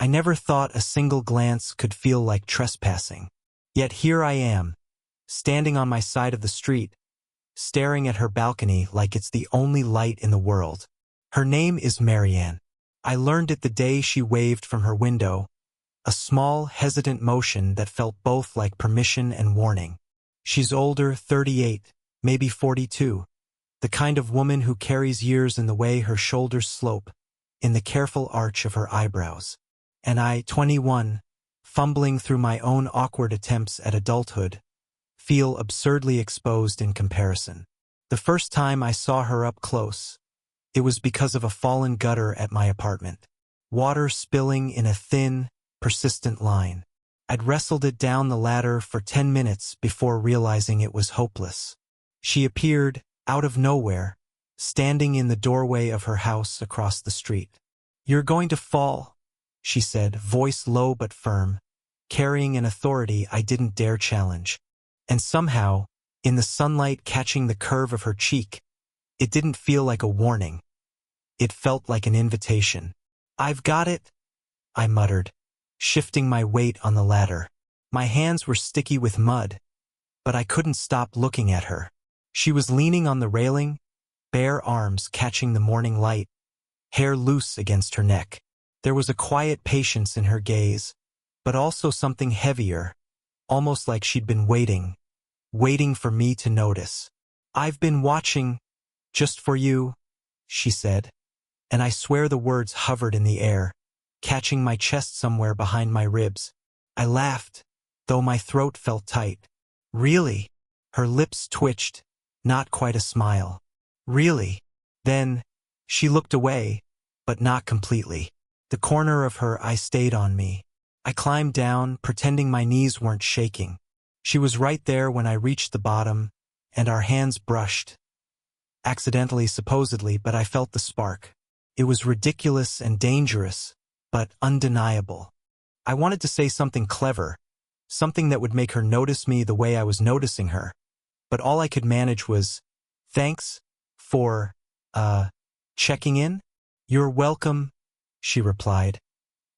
I never thought a single glance could feel like trespassing. Yet here I am, standing on my side of the street, staring at her balcony like it's the only light in the world. Her name is Marianne. I learned it the day she waved from her window, a small, hesitant motion that felt both like permission and warning. She's older, 38, maybe 42, the kind of woman who carries years in the way her shoulders slope, in the careful arch of her eyebrows. And I, 21, fumbling through my own awkward attempts at adulthood, feel absurdly exposed in comparison. The first time I saw her up close, it was because of a fallen gutter at my apartment. Water spilling in a thin, persistent line. I'd wrestled it down the ladder for 10 minutes before realizing it was hopeless. She appeared, out of nowhere, standing in the doorway of her house across the street. "You're going to fall," she said, voice low but firm, carrying an authority I didn't dare challenge. And somehow, in the sunlight catching the curve of her cheek, it didn't feel like a warning. It felt like an invitation. "I've got it," I muttered, shifting my weight on the ladder. My hands were sticky with mud, but I couldn't stop looking at her. She was leaning on the railing, bare arms catching the morning light, hair loose against her neck. There was a quiet patience in her gaze, but also something heavier, almost like she'd been waiting for me to notice. "I've been watching, just for you," she said, and I swear the words hovered in the air, catching my chest somewhere behind my ribs. I laughed, though my throat felt tight. "Really?" Her lips twitched, not quite a smile. "Really?" Then, she looked away, but not completely. The corner of her eye stayed on me. I climbed down, pretending my knees weren't shaking. She was right there when I reached the bottom, and our hands brushed. Accidentally, supposedly, but I felt the spark. It was ridiculous and dangerous, but undeniable. I wanted to say something clever, something that would make her notice me the way I was noticing her, but all I could manage was, "Thanks for, checking in?" "You're welcome," she replied.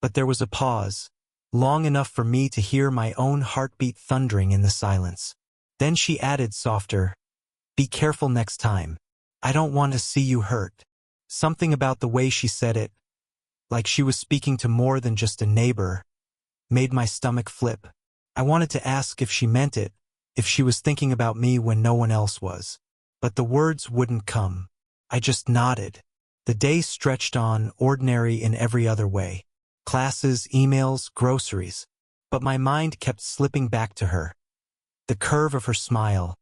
But there was a pause, long enough for me to hear my own heartbeat thundering in the silence. Then she added softer, "Be careful next time. I don't want to see you hurt." Something about the way she said it, like she was speaking to more than just a neighbor, made my stomach flip. I wanted to ask if she meant it, if she was thinking about me when no one else was. But the words wouldn't come. I just nodded. The day stretched on, ordinary in every other way. Classes, emails, groceries. But my mind kept slipping back to her. The curve of her smile,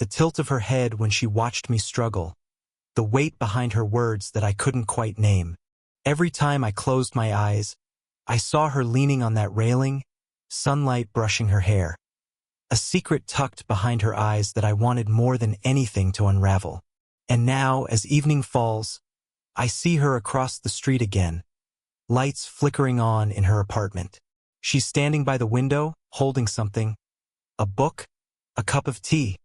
the tilt of her head when she watched me struggle, the weight behind her words that I couldn't quite name. Every time I closed my eyes, I saw her leaning on that railing, sunlight brushing her hair. A secret tucked behind her eyes that I wanted more than anything to unravel. And now, as evening falls, I see her across the street again, lights flickering on in her apartment. She's standing by the window, holding something, a book, a cup of tea.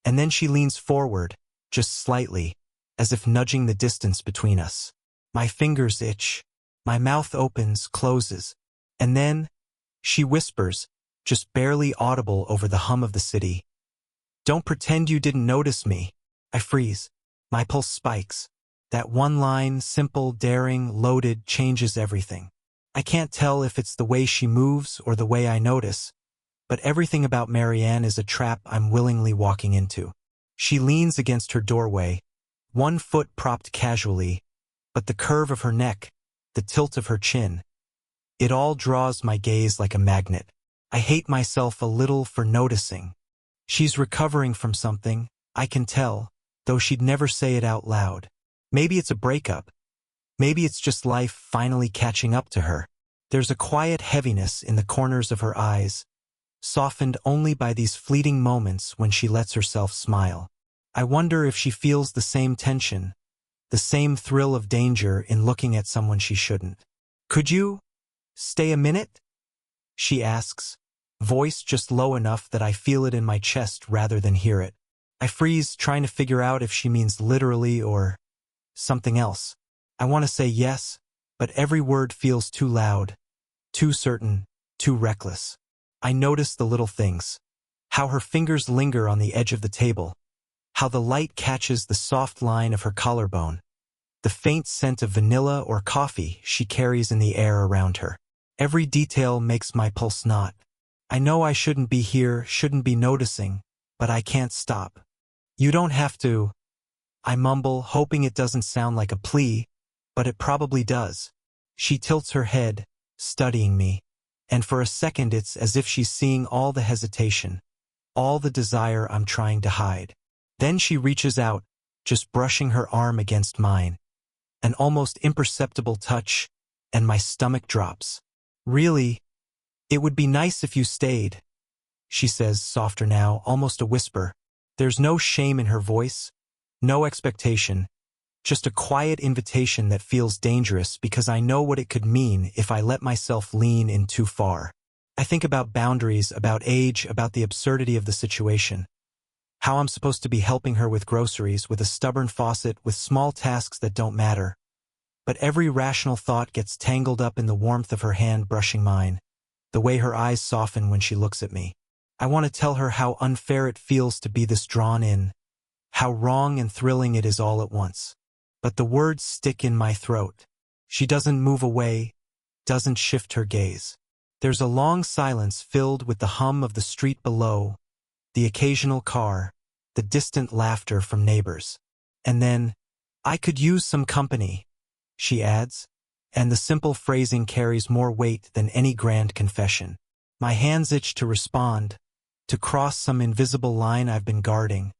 And then she leans forward, just slightly, as if nudging the distance between us. My fingers itch. My mouth opens, closes. And then, she whispers, just barely audible over the hum of the city. "Don't pretend you didn't notice me." I freeze. My pulse spikes. That one line, simple, daring, loaded, changes everything. I can't tell if it's the way she moves or the way I notice, but everything about Marianne is a trap I'm willingly walking into. She leans against her doorway, one foot propped casually, but the curve of her neck, the tilt of her chin, it all draws my gaze like a magnet. I hate myself a little for noticing. She's recovering from something, I can tell, though she'd never say it out loud. Maybe it's a breakup. Maybe it's just life finally catching up to her. There's a quiet heaviness in the corners of her eyes, softened only by these fleeting moments when she lets herself smile. I wonder if she feels the same tension, the same thrill of danger in looking at someone she shouldn't. "Could you stay a minute?" she asks, voice just low enough that I feel it in my chest rather than hear it. I freeze, trying to figure out if she means literally or something else. I want to say yes, but every word feels too loud, Too certain, too reckless. I notice the little things. How her fingers linger on the edge of the table. How the light catches the soft line of her collarbone. The faint scent of vanilla or coffee she carries in the air around her. Every detail makes my pulse knot. I know I shouldn't be here, shouldn't be noticing, but I can't stop. You don't have to. I mumble, hoping it doesn't sound like a plea, but it probably does. She tilts her head, studying me, and for a second it's as if she's seeing all the hesitation, all the desire I'm trying to hide. Then she reaches out, just brushing her arm against mine. An almost imperceptible touch, and my stomach drops. Really? It would be nice if you stayed, she says, softer now, almost a whisper. There's no shame in her voice, no expectation, just a quiet invitation that feels dangerous because I know what it could mean if I let myself lean in too far. I think about boundaries, about age, about the absurdity of the situation. How I'm supposed to be helping her with groceries, with a stubborn faucet, with small tasks that don't matter. But every rational thought gets tangled up in the warmth of her hand brushing mine, the way her eyes soften when she looks at me. I want to tell her how unfair it feels to be this drawn in, how wrong and thrilling it is all at once. But the words stick in my throat. She doesn't move away, doesn't shift her gaze. There's a long silence filled with the hum of the street below, the occasional car, the distant laughter from neighbors. And then, I could use some company, she adds, and the simple phrasing carries more weight than any grand confession. My hands itch to respond, to cross some invisible line I've been guarding,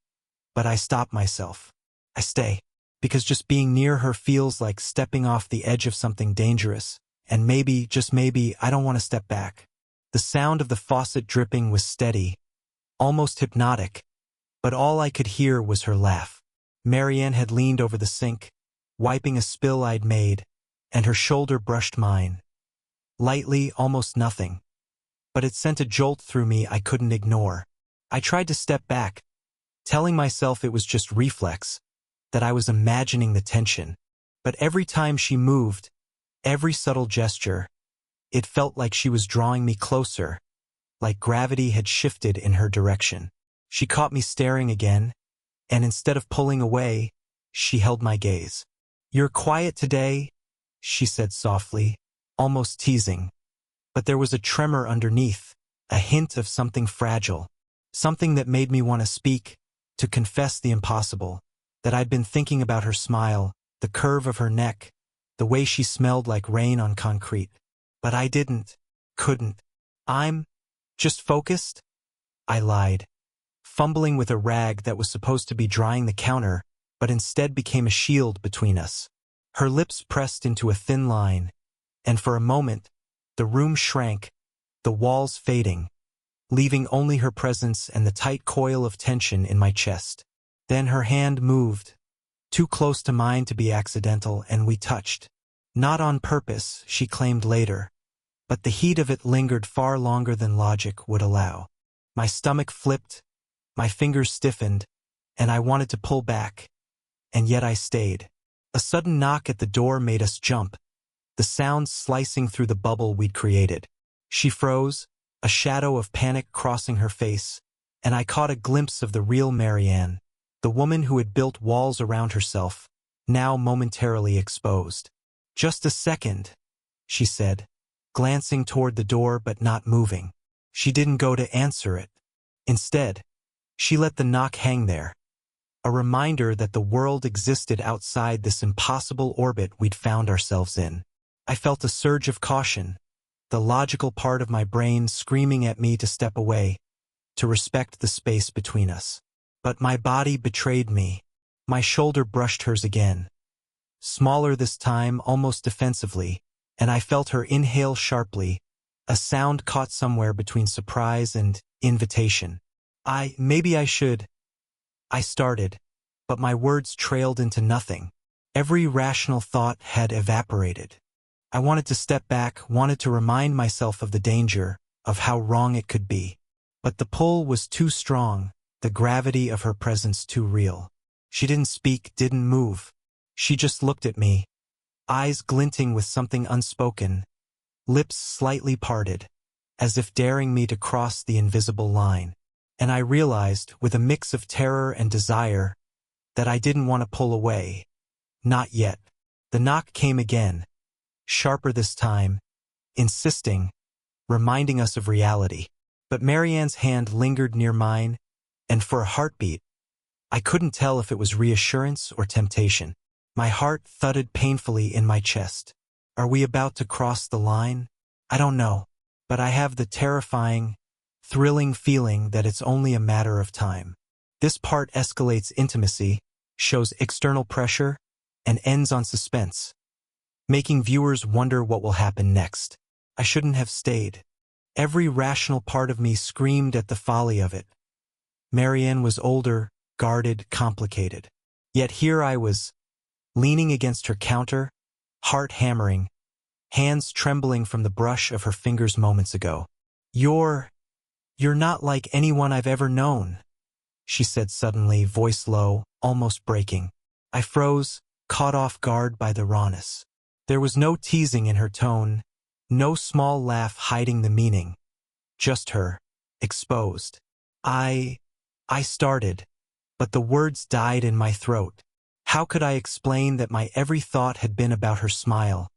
but I stop myself. I stay, because just being near her feels like stepping off the edge of something dangerous, and maybe, just maybe, I don't want to step back. The sound of the faucet dripping was steady, almost hypnotic, but all I could hear was her laugh. Marianne had leaned over the sink, wiping a spill I'd made, and her shoulder brushed mine. Lightly, almost nothing. But it sent a jolt through me I couldn't ignore. I tried to step back, telling myself it was just reflex, that I was imagining the tension. But every time she moved, every subtle gesture, it felt like she was drawing me closer, like gravity had shifted in her direction. She caught me staring again, and instead of pulling away, she held my gaze. "You're quiet today," she said softly, almost teasing. But there was a tremor underneath, a hint of something fragile, something that made me want to speak, to confess the impossible, that I'd been thinking about her smile, the curve of her neck, the way she smelled like rain on concrete. But I couldn't. "I'm just focused," I lied, fumbling with a rag that was supposed to be drying the counter, but instead became a shield between us. Her lips pressed into a thin line, and for a moment, the room shrank, the walls fading, leaving only her presence and the tight coil of tension in my chest. Then her hand moved, too close to mine to be accidental, and we touched. Not on purpose, she claimed later, but the heat of it lingered far longer than logic would allow. My stomach flipped, my fingers stiffened, and I wanted to pull back, and yet I stayed. A sudden knock at the door made us jump, the sound slicing through the bubble we'd created. She froze, a shadow of panic crossing her face, and I caught a glimpse of the real Marianne, the woman who had built walls around herself, now momentarily exposed. "Just a second," she said, glancing toward the door but not moving. She didn't go to answer it. Instead, she let the knock hang there, a reminder that the world existed outside this impossible orbit we'd found ourselves in. I felt a surge of caution, the logical part of my brain screaming at me to step away, to respect the space between us. But my body betrayed me. My shoulder brushed hers again, smaller this time, almost defensively, and I felt her inhale sharply, a sound caught somewhere between surprise and invitation. Maybe I should. I started, but my words trailed into nothing. Every rational thought had evaporated. I wanted to step back, wanted to remind myself of the danger, of how wrong it could be. But the pull was too strong, the gravity of her presence too real. She didn't speak, didn't move. She just looked at me, eyes glinting with something unspoken, lips slightly parted, as if daring me to cross the invisible line. And I realized, with a mix of terror and desire, that I didn't want to pull away. Not yet. The knock came again, sharper this time, insisting, reminding us of reality. But Marianne's hand lingered near mine, and for a heartbeat, I couldn't tell if it was reassurance or temptation. My heart thudded painfully in my chest. Are we about to cross the line? I don't know, but I have the terrifying, thrilling feeling that it's only a matter of time. This part escalates intimacy, shows external pressure, and ends on suspense, making viewers wonder what will happen next. I shouldn't have stayed. Every rational part of me screamed at the folly of it. Marianne was older, guarded, complicated. Yet here I was, leaning against her counter, heart hammering, hands trembling from the brush of her fingers moments ago. You're not like anyone I've ever known, she said suddenly, voice low, almost breaking. I froze, caught off guard by the rawness. There was no teasing in her tone, no small laugh hiding the meaning. Just her, exposed. I started, but the words died in my throat. How could I explain that my every thought had been about her smile,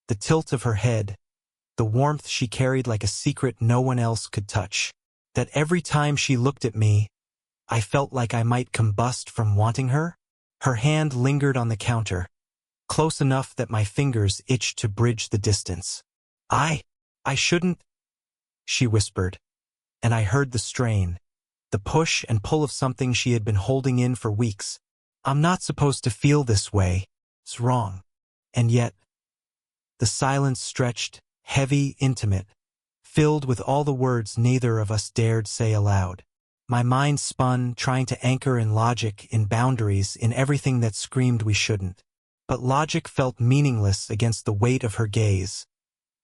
the tilt of her head, the warmth she carried like a secret no one else could touch, that every time she looked at me, I felt like I might combust from wanting her? Her hand lingered on the counter, close enough that my fingers itched to bridge the distance. I shouldn't, she whispered, and I heard the strain, the push and pull of something she had been holding in for weeks. I'm not supposed to feel this way. It's wrong. And yet, the silence stretched, heavy, intimate, filled with all the words neither of us dared say aloud. My mind spun, trying to anchor in logic, in boundaries, in everything that screamed we shouldn't. But logic felt meaningless against the weight of her gaze,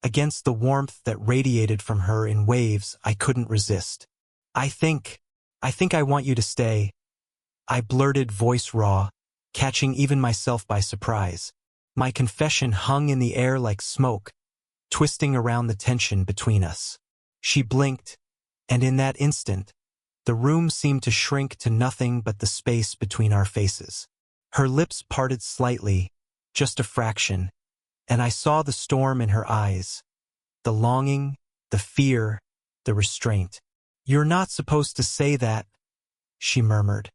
against the warmth that radiated from her in waves I couldn't resist. I think I want you to stay, I blurted, voice raw, catching even myself by surprise. My confession hung in the air like smoke, twisting around the tension between us. She blinked, and in that instant, the room seemed to shrink to nothing but the space between our faces. Her lips parted slightly, just a fraction, and I saw the storm in her eyes, the longing, the fear, the restraint. You're not supposed to say that, she murmured.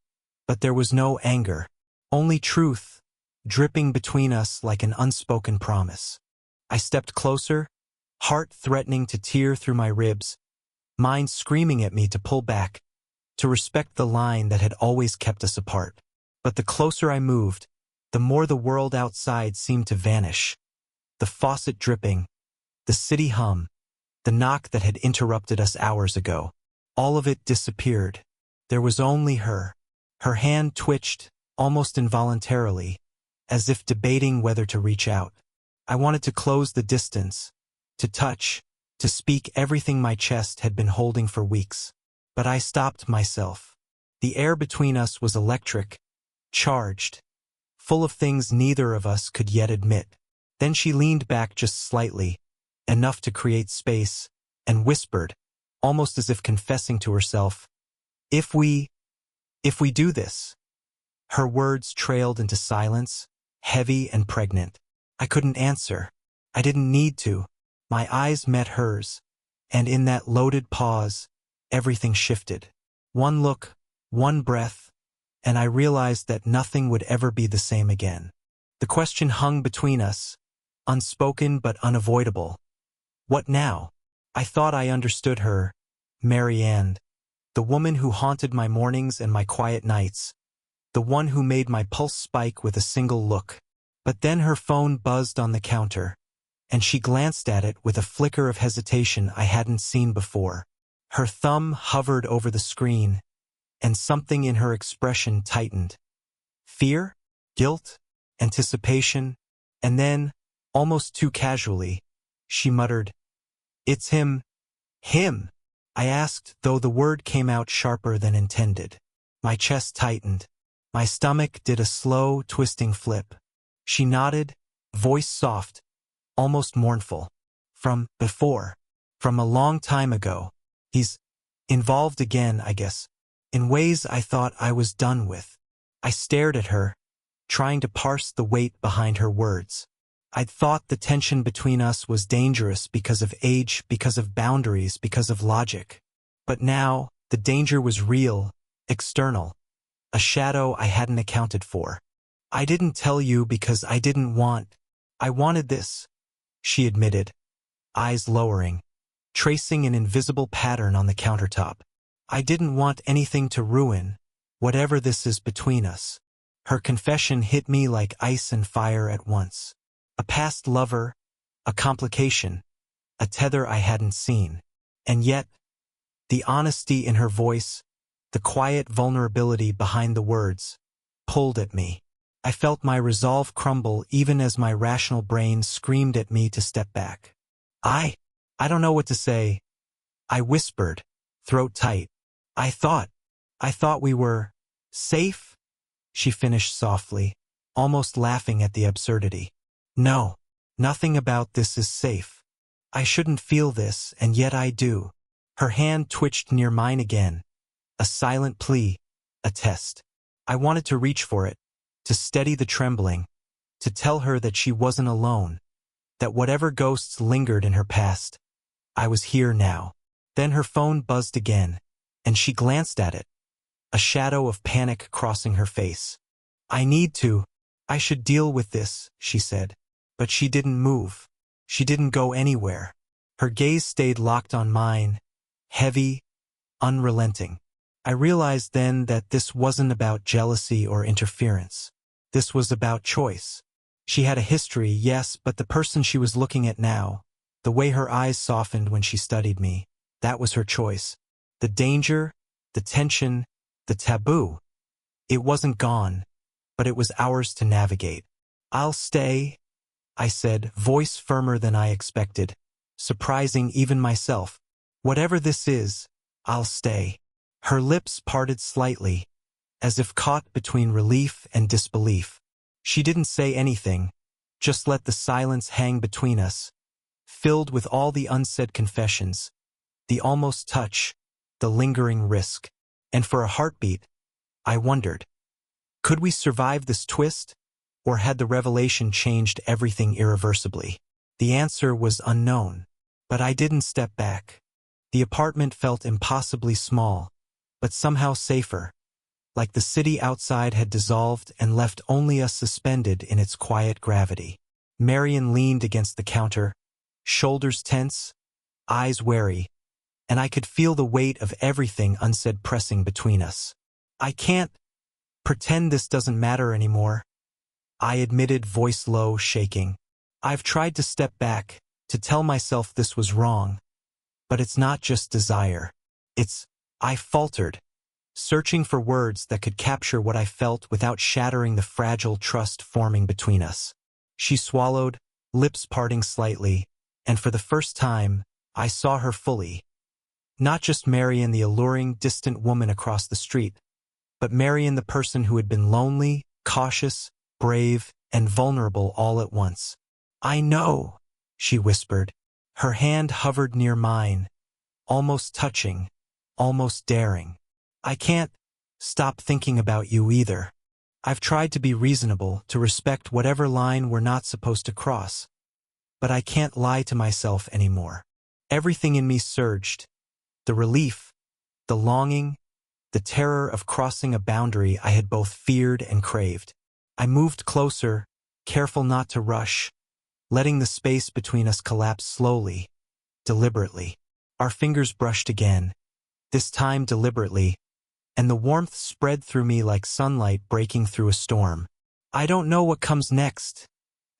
But there was no anger, only truth, dripping between us like an unspoken promise. I stepped closer, heart threatening to tear through my ribs, mind screaming at me to pull back, to respect the line that had always kept us apart. But the closer I moved, the more the world outside seemed to vanish. The faucet dripping, the city hum, the knock that had interrupted us hours ago. All of it disappeared. There was only her. Her hand twitched, almost involuntarily, as if debating whether to reach out. I wanted to close the distance, to touch, to speak everything my chest had been holding for weeks. But I stopped myself. The air between us was electric, charged, full of things neither of us could yet admit. Then she leaned back just slightly, enough to create space, and whispered, almost as if confessing to herself, If we do this. Her words trailed into silence, heavy and pregnant. I couldn't answer. I didn't need to. My eyes met hers, and in that loaded pause, everything shifted. One look, one breath, and I realized that nothing would ever be the same again. The question hung between us, unspoken but unavoidable. What now? I thought I understood her, Marianne, the woman who haunted my mornings and my quiet nights, the one who made my pulse spike with a single look. But then her phone buzzed on the counter, and she glanced at it with a flicker of hesitation I hadn't seen before. Her thumb hovered over the screen, and something in her expression tightened. Fear? Guilt? Anticipation? And then, almost too casually, she muttered, "It's him." Him? I asked, though the word came out sharper than intended. My chest tightened. My stomach did a slow, twisting flip. She nodded, voice soft, almost mournful. from before. From a long time ago. He's involved again, I guess, in ways I thought I was done with. I stared at her, trying to parse the weight behind her words. I'd thought the tension between us was dangerous because of age, because of boundaries, because of logic. But now, the danger was real, external, a shadow I hadn't accounted for. I didn't tell you because I didn't want. I wanted this, she admitted, eyes lowering, tracing an invisible pattern on the countertop. I didn't want anything to ruin whatever this is between us. Her confession hit me like ice and fire at once. A past lover, a complication, a tether I hadn't seen. And yet, the honesty in her voice, the quiet vulnerability behind the words, pulled at me. I felt my resolve crumble even as my rational brain screamed at me to step back. I don't know what to say. I whispered, throat tight. I thought we were safe, she finished softly, almost laughing at the absurdity. No, nothing about this is safe. I shouldn't feel this, and yet I do. Her hand twitched near mine again. A silent plea, a test. I wanted to reach for it, to steady the trembling, to tell her that she wasn't alone, that whatever ghosts lingered in her past, I was here now. Then her phone buzzed again, and she glanced at it, a shadow of panic crossing her face. I should deal with this, she said. But she didn't move. She didn't go anywhere. Her gaze stayed locked on mine, heavy, unrelenting. I realized then that this wasn't about jealousy or interference. This was about choice. She had a history, yes, but the person she was looking at now, the way her eyes softened when she studied me, that was her choice. The danger, the tension, the taboo. It wasn't gone, but it was ours to navigate. I'll stay, I said, voice firmer than I expected, surprising even myself. Whatever this is, I'll stay. Her lips parted slightly, as if caught between relief and disbelief. She didn't say anything, just let the silence hang between us, filled with all the unsaid confessions, the almost touch, the lingering risk. And for a heartbeat, I wondered, could we survive this twist? Or had the revelation changed everything irreversibly? The answer was unknown, but I didn't step back. The apartment felt impossibly small, but somehow safer, like the city outside had dissolved and left only us suspended in its quiet gravity. Marian leaned against the counter, shoulders tense, eyes wary, and I could feel the weight of everything unsaid pressing between us. I can't pretend this doesn't matter anymore, I admitted, voice low, shaking. I've tried to step back, to tell myself this was wrong. But it's not just desire. I faltered, searching for words that could capture what I felt without shattering the fragile trust forming between us. She swallowed, lips parting slightly, and for the first time, I saw her fully. Not just Marian, the alluring, distant woman across the street, but Marian, the person who had been lonely, cautious, brave, and vulnerable all at once. I know, she whispered. Her hand hovered near mine, almost touching, almost daring. I can't stop thinking about you either. I've tried to be reasonable, to respect whatever line we're not supposed to cross. But I can't lie to myself anymore. Everything in me surged. The relief, the longing, the terror of crossing a boundary I had both feared and craved. I moved closer, careful not to rush, letting the space between us collapse slowly, deliberately. Our fingers brushed again, this time deliberately, and the warmth spread through me like sunlight breaking through a storm. I don't know what comes next,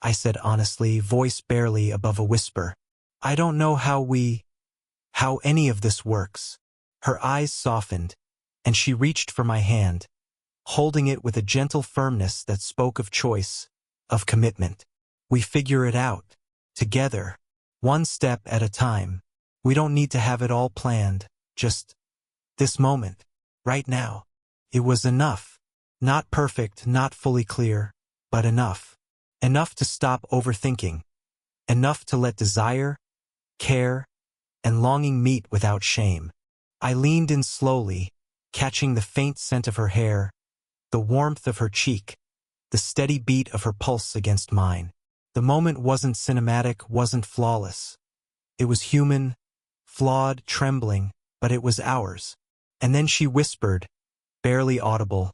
I said honestly, voice barely above a whisper. I don't know how any of this works. Her eyes softened, and she reached for my hand, holding it with a gentle firmness that spoke of choice, of commitment. We figure it out, together, one step at a time. We don't need to have it all planned, just this moment, right now. It was enough. Not perfect, not fully clear, but enough. Enough to stop overthinking. Enough to let desire, care, and longing meet without shame. I leaned in slowly, catching the faint scent of her hair, the warmth of her cheek, the steady beat of her pulse against mine. The moment wasn't cinematic, wasn't flawless. It was human, flawed, trembling, but it was ours. And then she whispered, barely audible,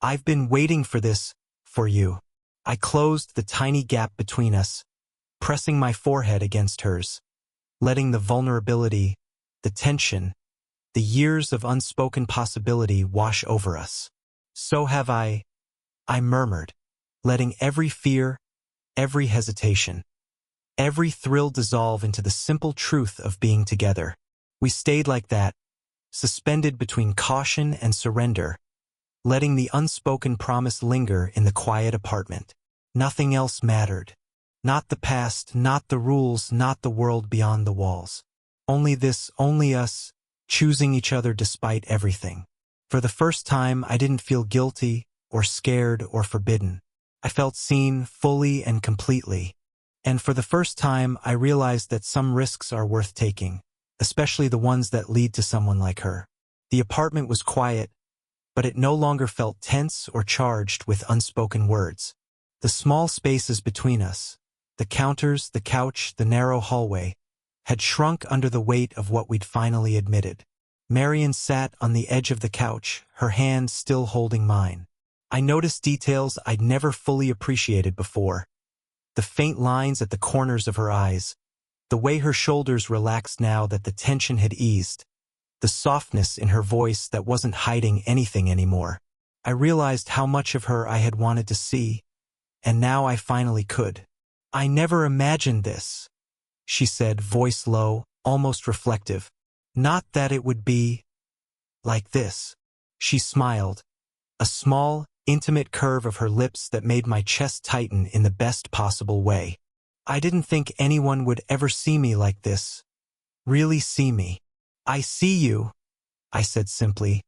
"I've been waiting for this, for you." I closed the tiny gap between us, pressing my forehead against hers, letting the vulnerability, the tension, the years of unspoken possibility wash over us. "So have I murmured, letting every fear, every hesitation, every thrill dissolve into the simple truth of being together. We stayed like that, suspended between caution and surrender, letting the unspoken promise linger in the quiet apartment. Nothing else mattered. Not the past, not the rules, not the world beyond the walls. Only this, only us, choosing each other despite everything. For the first time, I didn't feel guilty, or scared, or forbidden. I felt seen fully and completely. And for the first time, I realized that some risks are worth taking, especially the ones that lead to someone like her. The apartment was quiet, but it no longer felt tense or charged with unspoken words. The small spaces between us, the counters, the couch, the narrow hallway, had shrunk under the weight of what we'd finally admitted. Marian sat on the edge of the couch, her hand still holding mine. I noticed details I'd never fully appreciated before. The faint lines at the corners of her eyes, the way her shoulders relaxed now that the tension had eased, the softness in her voice that wasn't hiding anything anymore. I realized how much of her I had wanted to see, and now I finally could. "I never imagined this," she said, voice low, almost reflective. "Not that it would be like this." She smiled, a small, intimate curve of her lips that made my chest tighten in the best possible way. "I didn't think anyone would ever see me like this. Really see me." "I see you," I said simply,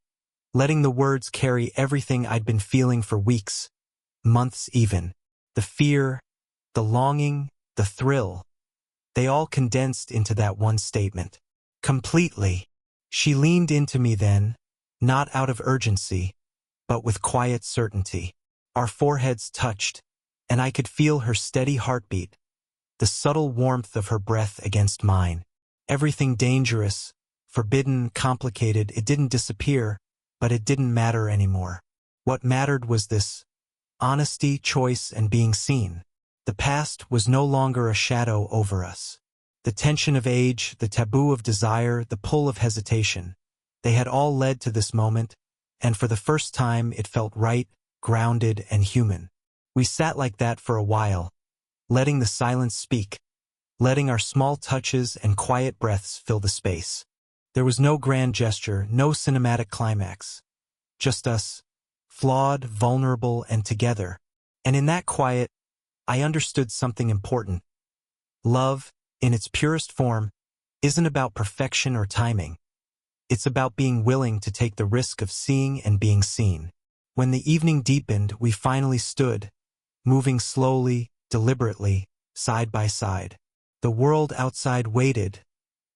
letting the words carry everything I'd been feeling for weeks, months even. The fear, the longing, the thrill. They all condensed into that one statement. Completely. She leaned into me then, not out of urgency, but with quiet certainty. Our foreheads touched, and I could feel her steady heartbeat, the subtle warmth of her breath against mine. Everything dangerous, forbidden, complicated, it didn't disappear, but it didn't matter anymore. What mattered was this honesty, choice, and being seen. The past was no longer a shadow over us. The tension of age, the taboo of desire, the pull of hesitation, they had all led to this moment, and for the first time it felt right, grounded, and human. We sat like that for a while, letting the silence speak, letting our small touches and quiet breaths fill the space. There was no grand gesture, no cinematic climax. Just us, flawed, vulnerable, and together. And in that quiet, I understood something important. Love, in its purest form, isn't about perfection or timing. It's about being willing to take the risk of seeing and being seen. When the evening deepened, we finally stood, moving slowly, deliberately, side by side. The world outside waited,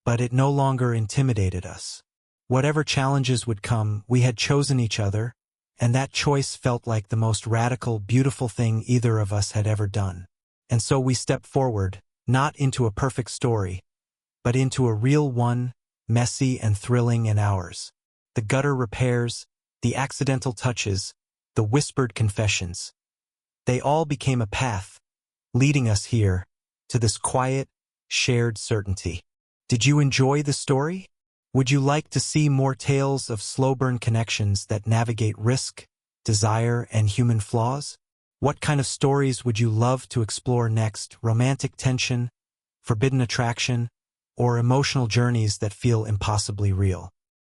but it no longer intimidated us. Whatever challenges would come, we had chosen each other, and that choice felt like the most radical, beautiful thing either of us had ever done. And so we stepped forward, not into a perfect story, but into a real one, messy and thrilling and ours. The gutter repairs, the accidental touches, the whispered confessions. They all became a path, leading us here, to this quiet, shared certainty. Did you enjoy the story? Would you like to see more tales of slow burn connections that navigate risk, desire, and human flaws? What kind of stories would you love to explore next? Romantic tension, forbidden attraction, or emotional journeys that feel impossibly real?